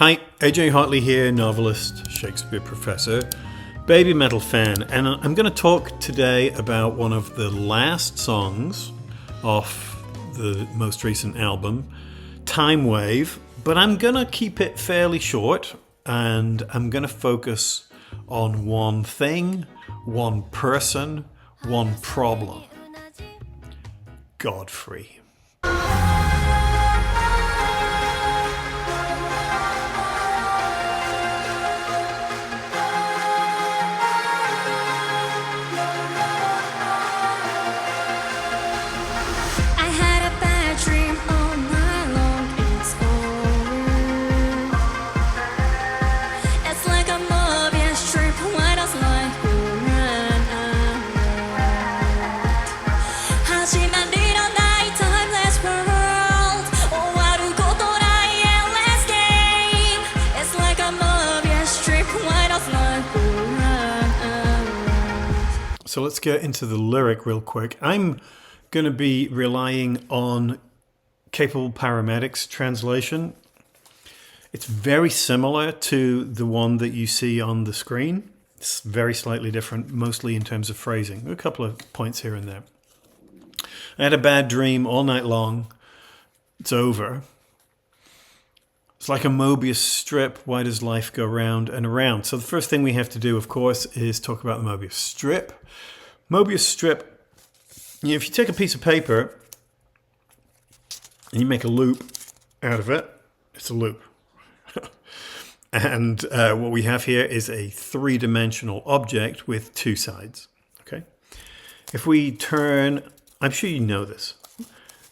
Hi, AJ Hartley here, novelist, Shakespeare professor, baby metal fan, and I'm going to talk today about one of the last songs off the most recent album, Timewave, but I'm going to keep it fairly short, and I'm going to focus on one thing, one person, one problem. Godfrey. So let's get into the lyric real quick. I'm going to be relying on Capable Paramedics translation. It's very similar to the one that you see on the screen. It's very slightly different, mostly in terms of phrasing. A couple of points here and there. I had a bad dream all night long. It's over. It's like a Mobius strip. Why does life go round and around? So the first thing we have to do, of course, is talk about the Mobius strip. Mobius strip, if you take a piece of paper and you make a loop out of it, it's a loop. And what we have here is a three-dimensional object with two sides. Okay. If we turn, I'm sure you know this.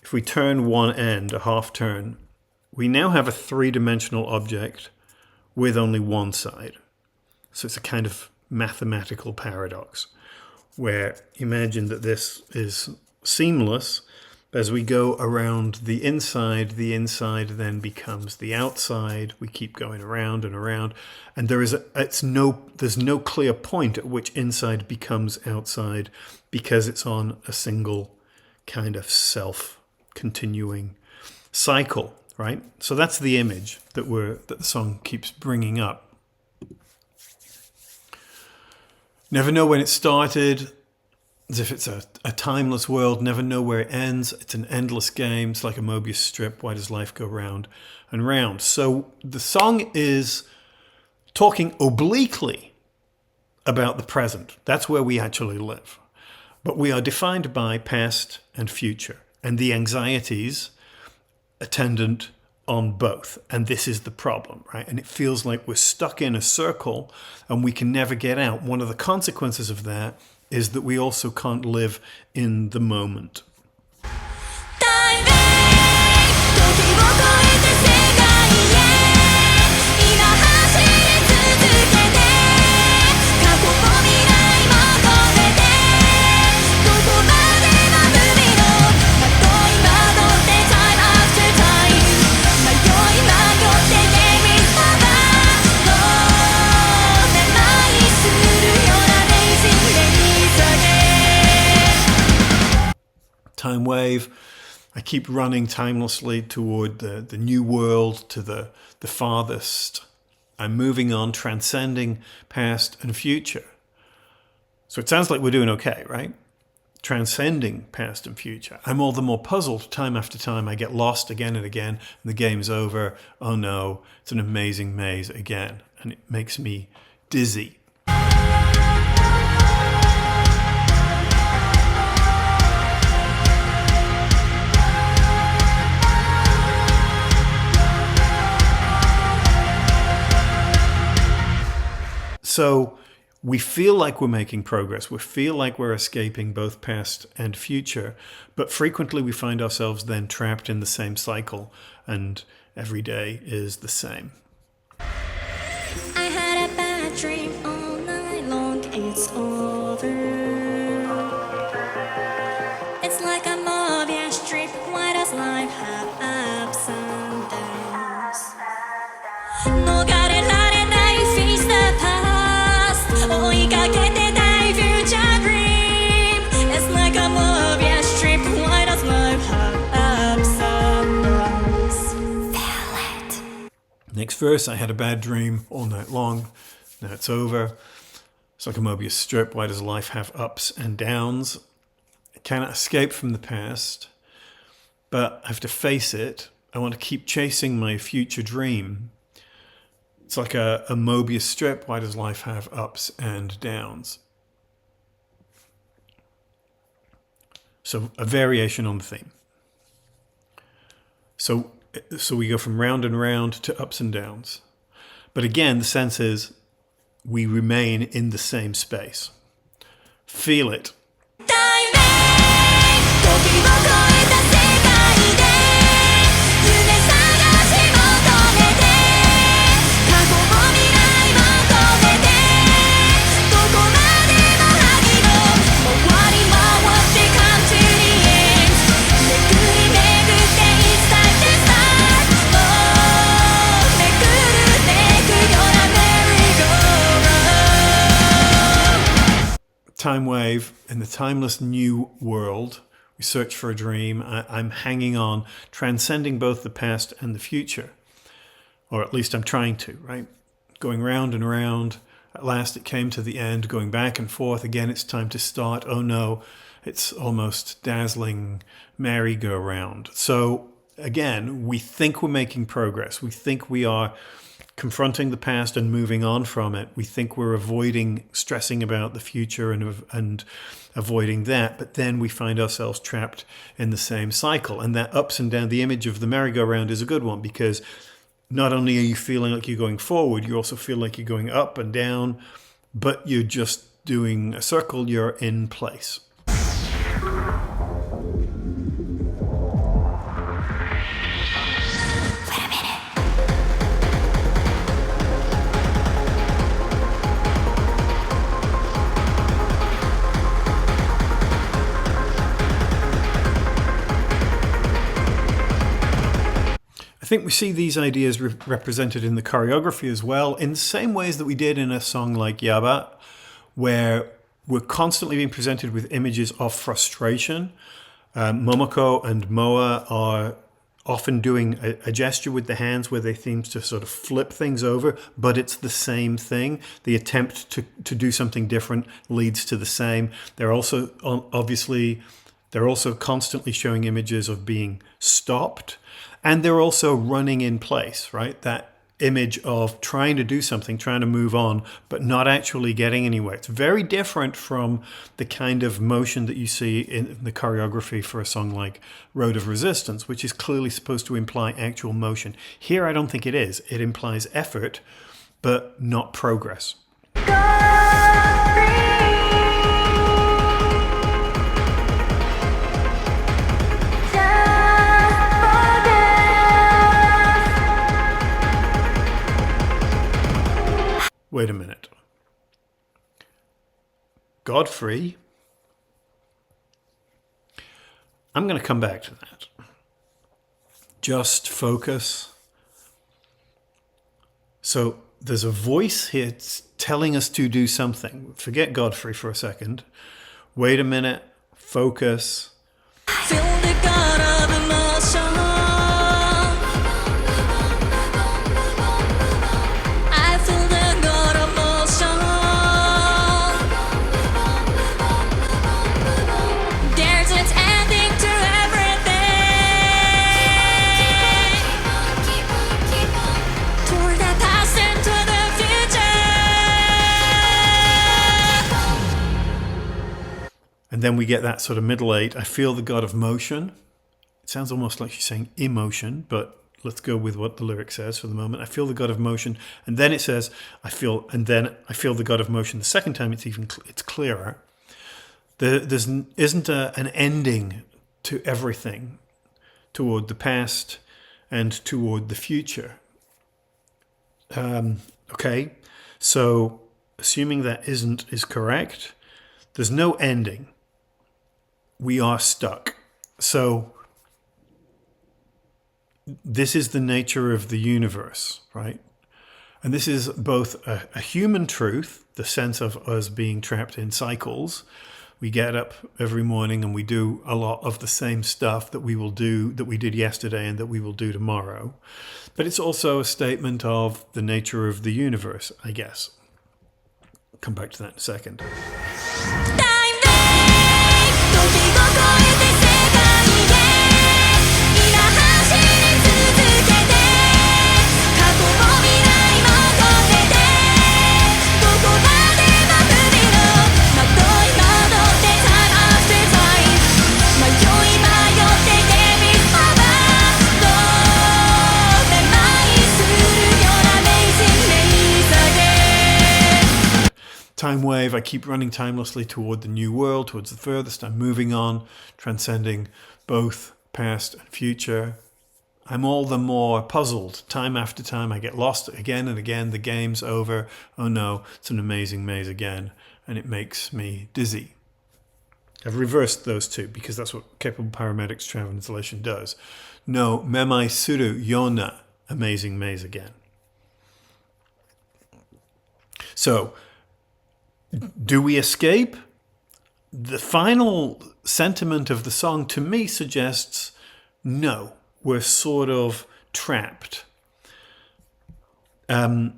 If we turn one end, a half turn, we now have a three-dimensional object with only one side. So it's a kind of mathematical paradox where imagine that this is seamless. As we go around the inside then becomes the outside. We keep going around and around, and there's no clear point at which inside becomes outside because it's on a single kind of self-continuing cycle. Right? So that's the image that the song keeps bringing up. Never know when it started, as if it's a timeless world. Never know where it ends. It's an endless game. It's like a Mobius strip. Why does life go round and round? So the song is talking obliquely about the present. That's where we actually live. But we are defined by past and future, and the anxieties attendant on both. And this is the problem, right? And it feels like we're stuck in a circle and we can never get out. One of the consequences of that is that we also can't live in the moment. Timewave. I keep running timelessly toward the new world, to the farthest. I'm moving on, transcending past and future. So it sounds like we're doing okay, right? Transcending past and future. I'm all the more puzzled time after time. I get lost again and again, and the game's over. Oh no, it's an amazing maze again, and it makes me dizzy. So we feel like we're making progress. We feel like we're escaping both past and future, but frequently we find ourselves then trapped in the same cycle, and every day is the same. I had a bad dream all night long, it's over. It's like a Mobius strip, why does life have ups and downs? No got it, not and I face the past. It's like a Mobius strip. Why does life have ups and downs? verse, I had a bad dream all night long. Now it's over. It's like a Mobius strip. Why does life have ups and downs? I cannot escape from the past, but I have to face it. I want to keep chasing my future dream. It's like a Mobius strip. Why does life have ups and downs? So a variation on the theme. So we go from round and round to ups and downs. But again, the sense is we remain in the same space. Feel it. Timewave, in the timeless new world, we search for a dream. I'm hanging on, transcending both the past and the future. Or at least I'm trying to, right? Going round and round. At last it came to the end, going back and forth. Again, it's time to start. Oh no, it's almost dazzling merry-go-round. So again, we think we're making progress. We think we are confronting the past and moving on from it. We think we're avoiding stressing about the future and avoiding that, but then we find ourselves trapped in the same cycle. And that ups and down, the image of the merry-go-round is a good one, because not only are you feeling like you're going forward, you also feel like you're going up and down, but you're just doing a circle, you're in place. I think we see these ideas represented in the choreography as well, in the same ways that we did in a song like Yaba, where we're constantly being presented with images of frustration. Momoko and Moa are often doing a gesture with the hands where they seem to sort of flip things over, but it's the same thing. The attempt to do something different leads to the same. They're also constantly showing images of being stopped. And they're also running in place, right? That image of trying to do something, trying to move on, but not actually getting anywhere. It's very different from the kind of motion that you see in the choreography for a song like Road of Resistance, which is clearly supposed to imply actual motion. Here, I don't think it is. It implies effort, but not progress. Wait a minute. Godfrey. I'm going to come back to that. Just focus. So there's a voice here telling us to do something. Forget Godfrey for a second. Wait a minute. Focus. Feel the god of emotion. And then we get that sort of middle eight. I feel the god of motion. It sounds almost like she's saying emotion, but let's go with what the lyric says for the moment. I feel the god of motion. And then it says, I feel the god of motion. The second time it's clearer. There isn't an ending to everything toward the past and toward the future. Okay, so assuming that is correct, there's no ending. We are stuck. So this is the nature of the universe, right? And this is both a human truth, the sense of us being trapped in cycles, We get up every morning and we do a lot of the same stuff that we did yesterday and that we will do tomorrow. But it's also a statement of the nature of the universe, I guess. I'll come back to that in a second. Timewave, I keep running timelessly toward the new world, towards the furthest. I'm moving on, transcending both past and future. I'm all the more puzzled. Time after time, I get lost again and again. The game's over. Oh no, it's an amazing maze again. And it makes me dizzy. I've reversed those two because that's what Capable Paramedics translation does. No, memai suru yona, amazing maze again. So, do we escape? The final sentiment of the song to me suggests no, we're sort of trapped. However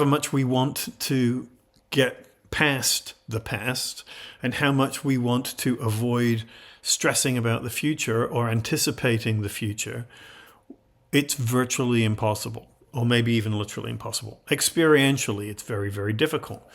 much we want to get past the past and how much we want to avoid stressing about the future or anticipating the future, it's virtually impossible. Or maybe even literally impossible. Experientially, it's very, very difficult.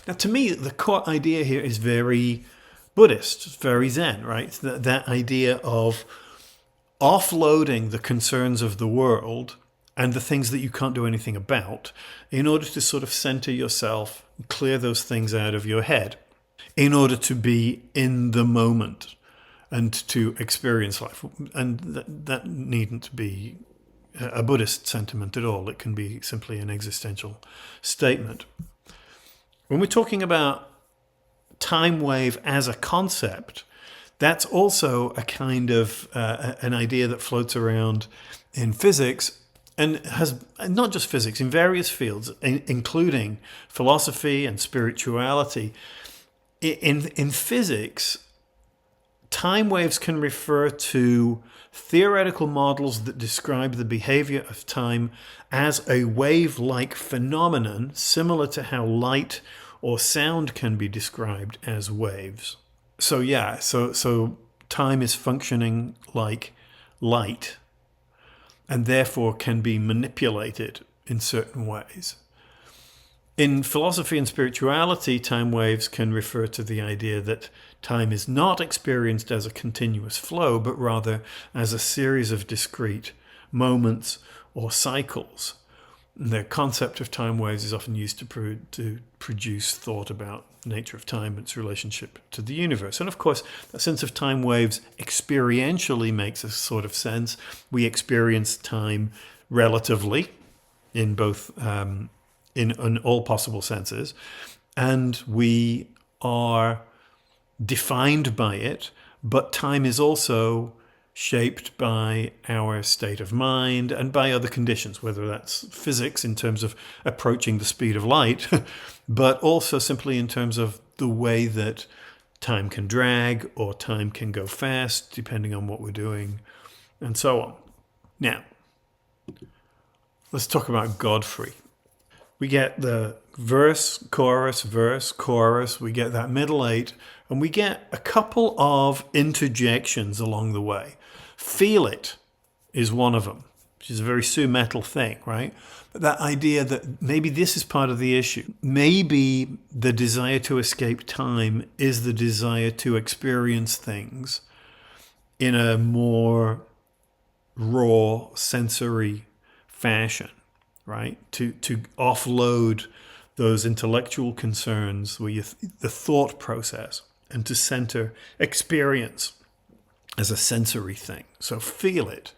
Now, to me, the core idea here is very Buddhist, very Zen, right? That idea of offloading the concerns of the world and the things that you can't do anything about in order to sort of center yourself, clear those things out of your head, in order to be in the moment and to experience life. And that needn't be a Buddhist sentiment at all. It can be simply an existential statement. When we're talking about Timewave as a concept, that's also a kind of an idea that floats around in physics and has not just physics, in various fields, including philosophy and spirituality. In physics, time waves can refer to theoretical models that describe the behavior of time as a wave-like phenomenon, similar to how light or sound can be described as waves. So yeah, so time is functioning like light and therefore can be manipulated in certain ways. In philosophy and spirituality, time waves can refer to the idea that time is not experienced as a continuous flow, but rather as a series of discrete moments or cycles. The concept of time waves is often used to produce thought about the nature of time and its relationship to the universe. And of course, that sense of time waves experientially makes a sort of sense. We experience time relatively in both in all possible senses, and we are defined by it, but time is also shaped by our state of mind and by other conditions, whether that's physics in terms of approaching the speed of light, but also simply in terms of the way that time can drag or time can go fast, depending on what we're doing, and so on. Now, let's talk about Godfrey. We get the verse, chorus, we get that middle eight, and we get a couple of interjections along the way. Feel it is one of them, which is a very su-metal thing, right? But that idea that maybe this is part of the issue. Maybe the desire to escape time is the desire to experience things in a more raw sensory fashion, right? To offload those intellectual concerns, the thought process, and to center experience as a sensory thing. So feel it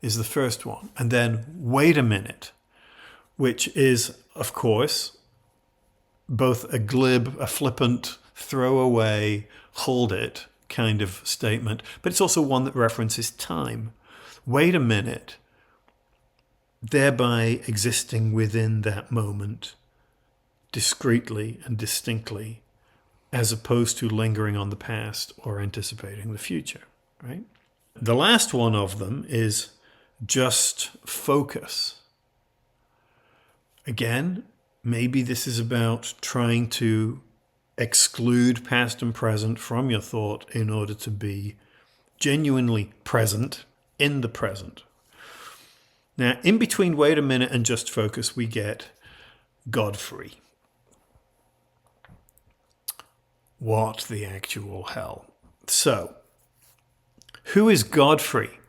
is the first one. And then wait a minute, which is, of course, both a glib, a flippant, throwaway, hold it kind of statement, but it's also one that references time. Wait a minute, thereby existing within that moment, discreetly and distinctly, as opposed to lingering on the past or anticipating the future, right? The last one of them is just focus. Again, maybe this is about trying to exclude past and present from your thought in order to be genuinely present in the present. Now, in between wait a minute and just focus, we get Godfrey. What the actual hell? So, who is Godfrey?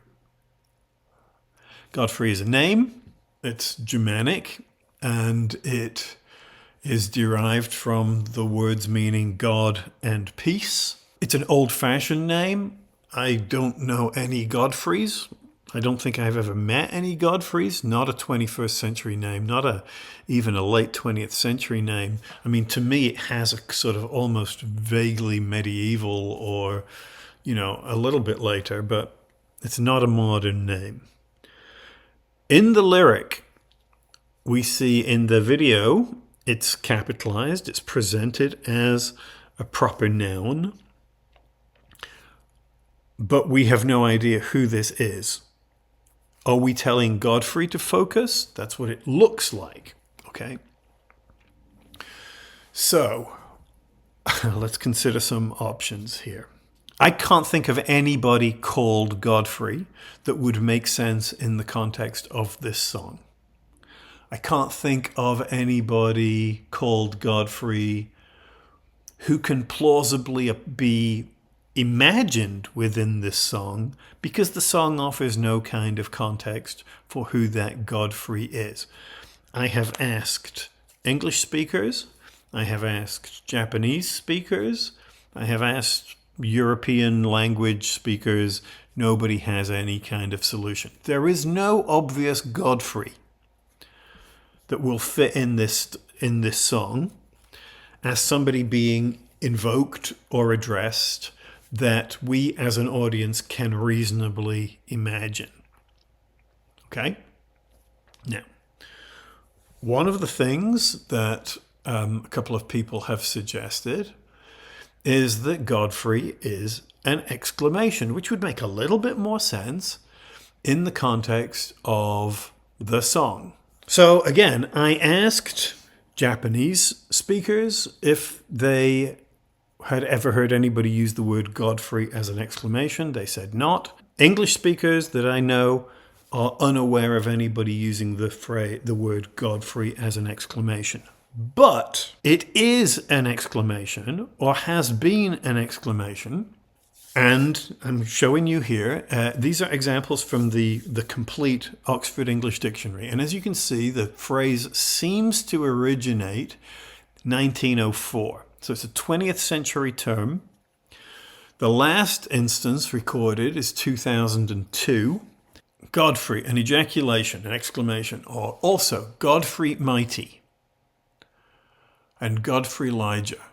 Godfrey is a name. It's Germanic, and it is derived from the words meaning God and peace. It's an old-fashioned name. I don't know any Godfreys. I don't think I've ever met any Godfreys. Not a 21st century name, even a late 20th century name. I mean, to me, it has a sort of almost vaguely medieval or, a little bit later, but it's not a modern name. In the lyric, we see in the video, it's capitalized, it's presented as a proper noun, but we have no idea who this is. Are we telling Godfrey to focus? That's what it looks like, okay? So, let's consider some options here. I can't think of anybody called Godfrey that would make sense in the context of this song. I can't think of anybody called Godfrey who can plausibly be imagined within this song, because the song offers no kind of context for who that Godfrey is. I have asked English speakers, I have asked Japanese speakers, I have asked European language speakers. Nobody has any kind of solution. There is no obvious Godfrey that will fit in this song as somebody being invoked or addressed that we as an audience can reasonably imagine. Okay? Now, one of the things that a couple of people have suggested is that Godfrey is an exclamation, which would make a little bit more sense in the context of the song. So again, I asked Japanese speakers if they had ever heard anybody use the word Godfrey as an exclamation. They said not. English speakers that I know are unaware of anybody using the word Godfrey as an exclamation. But it is an exclamation, or has been an exclamation, and I'm showing you here, these are examples from the complete Oxford English Dictionary. And as you can see, the phrase seems to originate 1904. So it's a 20th century term. The last instance recorded is 2002. Godfrey, an ejaculation, an exclamation, or also Godfrey Mighty and Godfrey Elijah.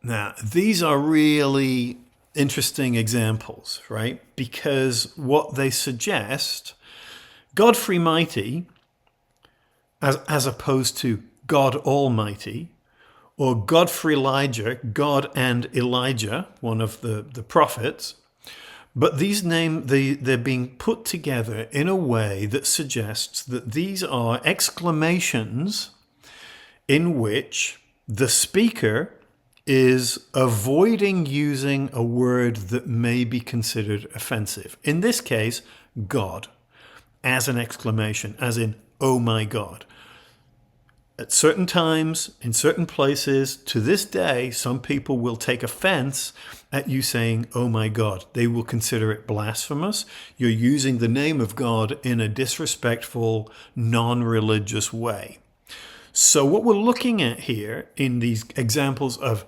Now, these are really interesting examples, right? Because what they suggest, Godfrey Mighty, as opposed to God Almighty, or Godfrey Elijah, God and Elijah, one of the prophets, but these names, they're being put together in a way that suggests that these are exclamations in which the speaker is avoiding using a word that may be considered offensive. In this case, God, as an exclamation, as in, oh my God. at certain times, in certain places, to this day, some people will take offense at you saying, oh my God. They will consider it blasphemous. You're using the name of God in a disrespectful, non-religious way. So what we're looking at here in these examples of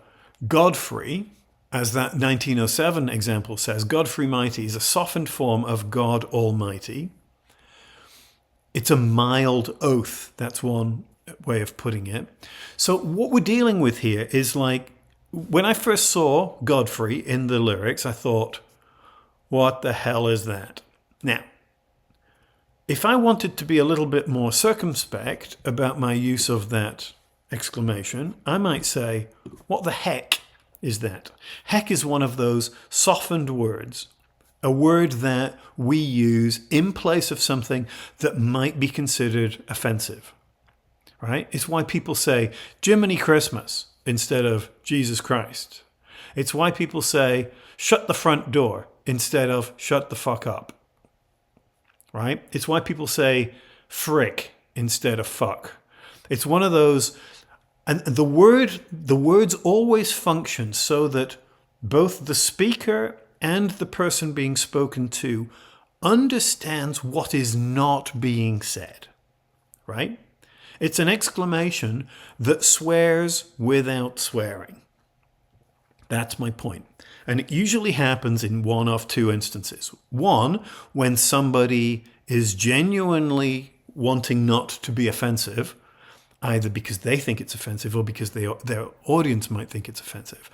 Godfrey, as that 1907 example says, Godfrey Mighty is a softened form of God Almighty. It's a mild oath. That's one way of putting it. So what we're dealing with here is like, when I first saw Godfrey in the lyrics, I thought, what the hell is that? Now, if I wanted to be a little bit more circumspect about my use of that exclamation, I might say, what the heck is that? Heck is one of those softened words, a word that we use in place of something that might be considered offensive, right? It's why people say Jiminy Christmas instead of Jesus Christ. It's why people say shut the front door instead of shut the fuck up, right? It's why people say frick instead of fuck. It's one of those, and the words always function so that both the speaker and the person being spoken to understands what is not being said, right? It's an exclamation that swears without swearing. That's my point. And it usually happens in one of two instances. One, when somebody is genuinely wanting not to be offensive, either because they think it's offensive or because their audience might think it's offensive.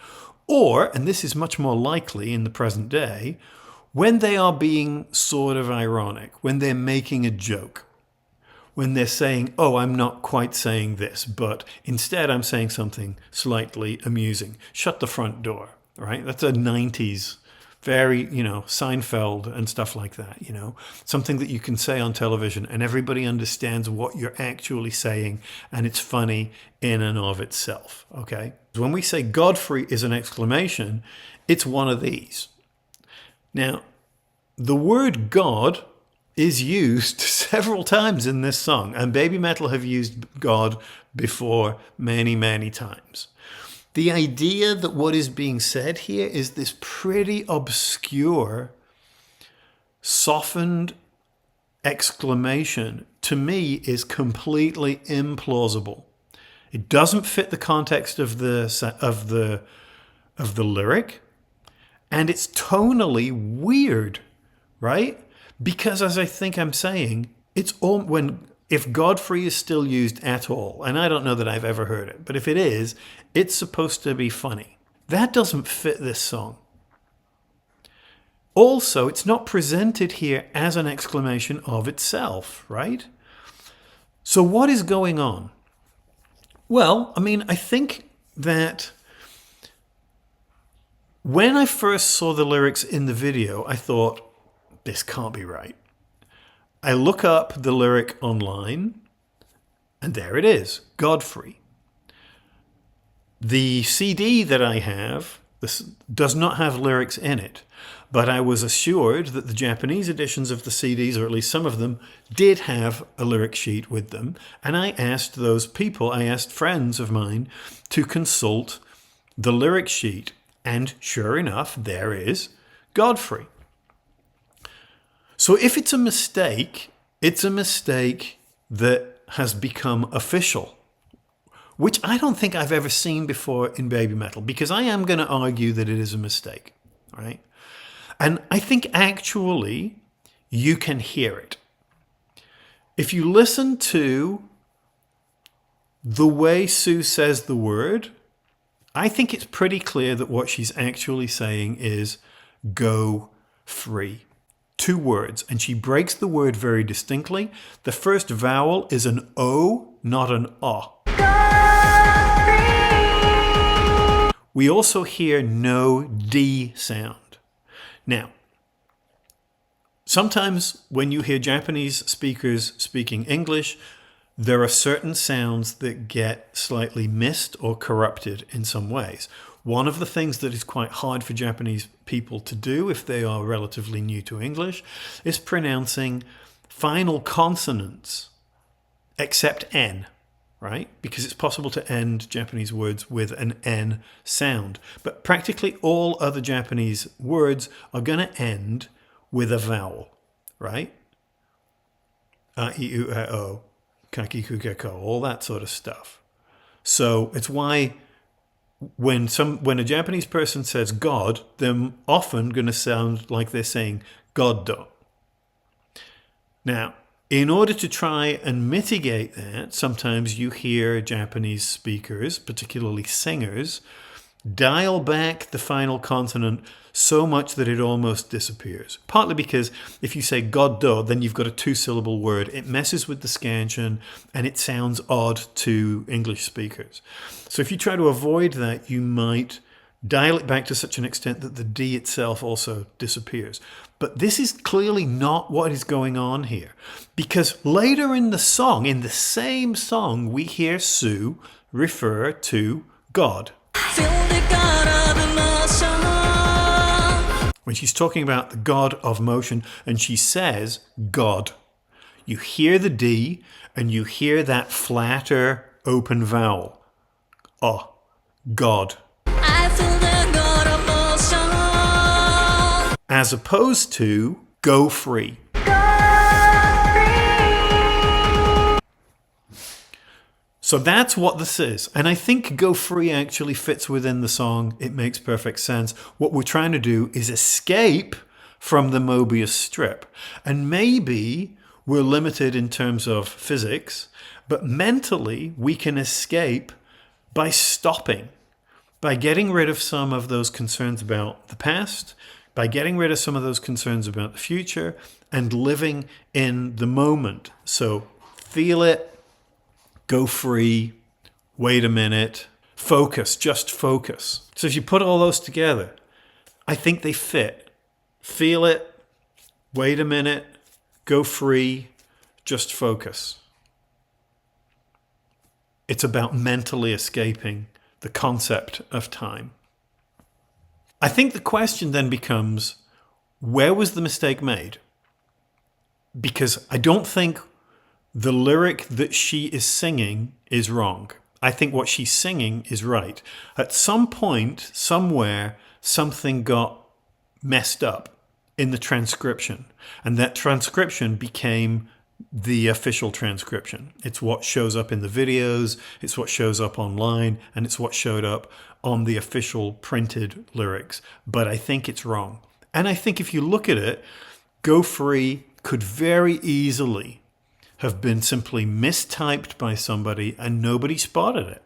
Or, and this is much more likely in the present day, when they are being sort of ironic, when they're making a joke, when they're saying, oh, I'm not quite saying this, but instead I'm saying something slightly amusing. Shut the front door, right? That's a 90s, very, Seinfeld and stuff like that, something that you can say on television and everybody understands what you're actually saying and it's funny in and of itself, okay? When we say Godfrey is an exclamation, it's one of these. Now, the word God is used several times in this song, and BABYMETAL have used God before many, many times. The idea that what is being said here is this pretty obscure, softened exclamation, to me, is completely implausible. It doesn't fit the context of the lyric, and it's tonally weird, right? Because as I think I'm saying, it's all if Godfrey is still used at all, and I don't know that I've ever heard it, but if it is, it's supposed to be funny. That doesn't fit this song. Also, it's not presented here as an exclamation of itself, right? So what is going on? Well, I think that when I first saw the lyrics in the video, I thought, this can't be right. I look up the lyric online, and there it is, Godfrey. The CD that I have does not have lyrics in it, but I was assured that the Japanese editions of the CDs, or at least some of them, did have a lyric sheet with them, and I asked friends of mine to consult the lyric sheet, and sure enough, there is Godfrey. So if it's a mistake that has become official, which I don't think I've ever seen before in BABYMETAL, because I am going to argue that it is a mistake, right? And I think actually you can hear it. If you listen to the way Sue says the word, I think it's pretty clear that what she's actually saying is go free. 2 words, and she breaks the word very distinctly. The first vowel is an O, not an O. We also hear no D sound. Now, sometimes when you hear Japanese speakers speaking English, there are certain sounds that get slightly missed or corrupted in some ways. One of the things that is quite hard for Japanese people to do if they are relatively new to English is pronouncing final consonants except N, right? Because it's possible to end Japanese words with an N sound. But practically all other Japanese words are going to end with a vowel, right? A, I, U, E, O, Kaki, Ku, Ke, Ko, all that sort of stuff. So it's why when a Japanese person says God, they're often going to sound like they're saying Goddo. Now, in order to try and mitigate that, sometimes you hear Japanese speakers, particularly singers, dial back the final consonant so much that it almost disappears. Partly because if you say goddo, then you've got a two-syllable word. It messes with the scansion and it sounds odd to English speakers. So if you try to avoid that, you might dial it back to such an extent that the D itself also disappears. But this is clearly not what is going on here. Because later in the song, in the same song, we hear Sue refer to God. Feel the God of emotion. When she's talking about the God of motion and she says God, you hear the D and you hear that flatter open vowel. Oh, God. I feel the God of motion. As opposed to go free. So that's what this is. And I think Go Free actually fits within the song. It makes perfect sense. What we're trying to do is escape from the Mobius strip. And maybe we're limited in terms of physics, but mentally we can escape by stopping, by getting rid of some of those concerns about the past, by getting rid of some of those concerns about the future, and living in the moment. So feel it. Go free, wait a minute, focus, just focus. So if you put all those together, I think they fit. Feel it, wait a minute, go free, just focus. It's about mentally escaping the concept of time. I think the question then becomes, where was the mistake made? Because I don't think the lyric that she is singing is wrong. I think what she's singing is right. At some point, somewhere, something got messed up in the transcription. And that transcription became the official transcription. It's what shows up in the videos, it's what shows up online, and it's what showed up on the official printed lyrics. But I think it's wrong. And I think if you look at it, Go Free could very easily have been simply mistyped by somebody and nobody spotted it.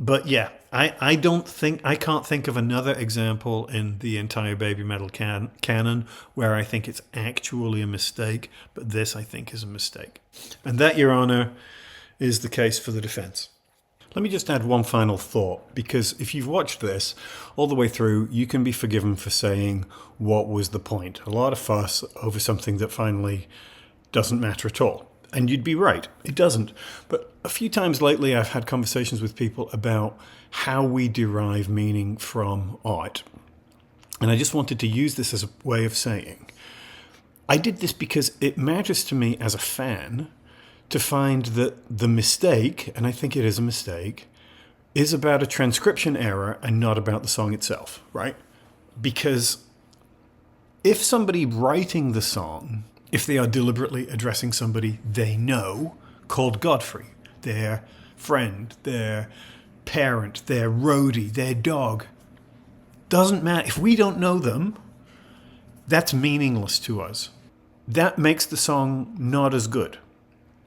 But yeah, I can't think of another example in the entire Baby Metal canon where I think it's actually a mistake, but this I think is a mistake. And that, Your Honor, is the case for the defense. Let me just add one final thought, because if you've watched this all the way through, you can be forgiven for saying, what was the point? A lot of fuss over something that finally doesn't matter at all. And you'd be right, it doesn't. But a few times lately I've had conversations with people about how we derive meaning from art. And I just wanted to use this as a way of saying, I did this because it matters to me as a fan to find that the mistake, and I think it is a mistake, is about a transcription error and not about the song itself, right? Because if somebody writing the song, if they are deliberately addressing somebody they know, called Godfrey, their friend, their parent, their roadie, their dog, doesn't matter. If we don't know them, that's meaningless to us. That makes the song not as good.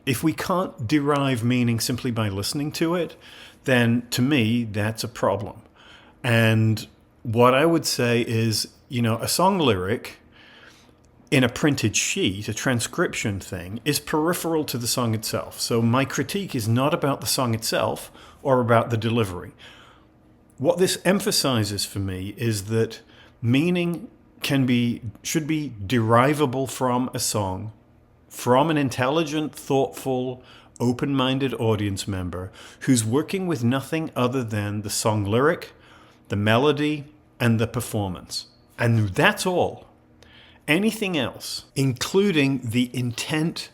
If we can't derive meaning simply by listening to it, then to me, that's a problem. And what I would say is, a song lyric in a printed sheet, a transcription thing, is peripheral to the song itself. So my critique is not about the song itself or about the delivery. What this emphasizes for me is that meaning should be derivable from a song, from an intelligent, thoughtful, open-minded audience member who's working with nothing other than the song lyric, the melody, and the performance. And that's all. Anything else, including the intent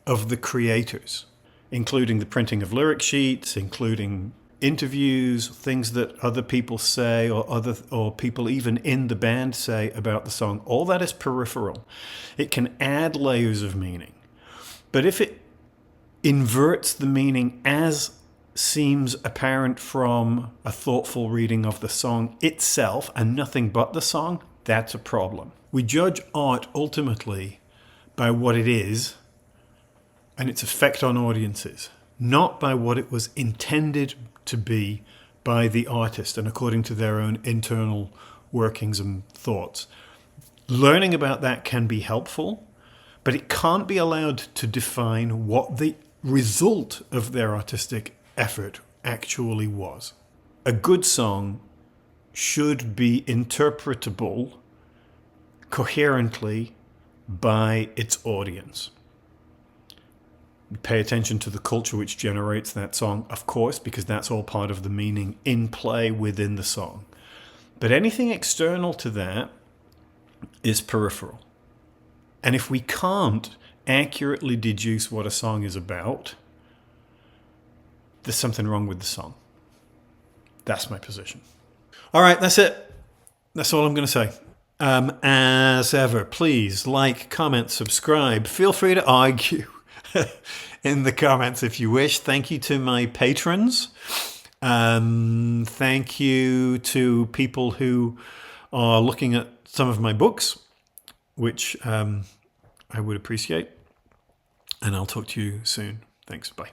of the creators, including the printing of lyric sheets, including interviews, things that other people say or people even in the band say about the song. All that is peripheral. It can add layers of meaning. But if it inverts the meaning as seems apparent from a thoughtful reading of the song itself and nothing but the song, that's a problem. We judge art ultimately by what it is and its effect on audiences, not by what it was intended to be by the artist and according to their own internal workings and thoughts. Learning about that can be helpful, but it can't be allowed to define what the result of their artistic effort actually was. A good song should be interpretable coherently by its audience. Pay attention to the culture which generates that song, of course, because that's all part of the meaning in play within the song. But anything external to that is peripheral. And if we can't accurately deduce what a song is about, there's something wrong with the song. That's my position. All right, that's it. That's all I'm going to say. As ever, please like, comment, subscribe. Feel free to argue in the comments if you wish. Thank you to my patrons. Thank you to people who are looking at some of my books, which I would appreciate. And I'll talk to you soon. Thanks. Bye.